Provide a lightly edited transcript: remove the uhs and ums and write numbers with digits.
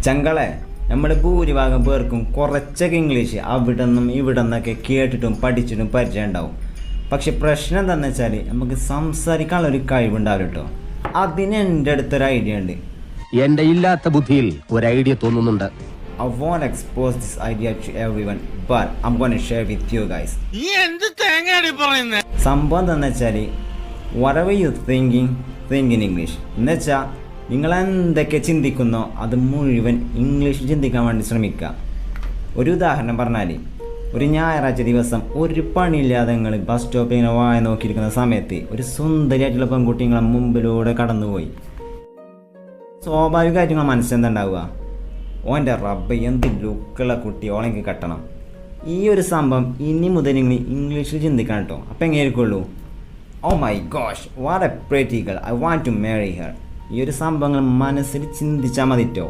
ചങ്കളെ നമ്മൾ ഭൂരിഭാഗം പേർക്കും കുറച്ചൊക്കെ ഇംഗ്ലീഷ് അവിടെ നിന്നും ഇവിടെ നിന്നൊക്കെ കേട്ടിട്ടും പഠിച്ചിട്ടും പരിചയം ഉണ്ടാവും. പക്ഷെ പ്രശ്നം എന്താണെന്ന് വെച്ചാൽ നമുക്ക് സംസാരിക്കാനുള്ള ഒരു കഴിവുണ്ടാവില്ല കേട്ടോ. അതിന് എൻ്റെ അടുത്തൊരു ഐഡിയ ഉണ്ട്. എൻ്റെ ഇല്ലാത്ത ബുദ്ധിയിൽ ഒരു ഐഡിയ തോന്നുന്നുണ്ട്. I won't expose this idea to everyone, but I'm going to share with you guys. സംഭവം എന്താണെന്ന് വെച്ചാൽ whatever you think in English. എന്നുവെച്ചാൽ നിങ്ങൾ എന്തൊക്കെ ചിന്തിക്കുന്നോ അത് മുഴുവൻ ഇംഗ്ലീഷിൽ ചിന്തിക്കാൻ വേണ്ടി ശ്രമിക്കുക. ഒരു ഉദാഹരണം പറഞ്ഞാൽ, ഒരു ഞായറാഴ്ച ദിവസം ഒരു പണിയില്ലാതെ നിങ്ങൾ ബസ് സ്റ്റോപ്പിൽ ഇങ്ങനെ വായ നോക്കിയിരിക്കുന്ന സമയത്ത് ഒരു സുന്ദരിയായിട്ടുള്ള പെൺകുട്ടി നിങ്ങളെ മുമ്പിലൂടെ കടന്നുപോയി. സ്വാഭാവികമായിട്ട് നിങ്ങൾ മനസ്സിലെന്തുണ്ടാവുക? ഓൻ്റെ റബ്ബ് എന്ത് ലുക്കുള്ള കുട്ടി, ഓളെങ്കിൽ കെട്ടണം. ഈ ഒരു സംഭവം ഇനി മുതൽ നിങ്ങൾ ഇംഗ്ലീഷിൽ ചിന്തിക്കണം കേട്ടോ. അപ്പം എങ്ങനെയായിരിക്കുള്ളൂ? Oh my gosh, what a pretty girl, I want to marry her. ഈ ഒരു സംഭവങ്ങൾ മനസ്സിൽ ചിന്തിച്ചാൽ മതിട്ടോ.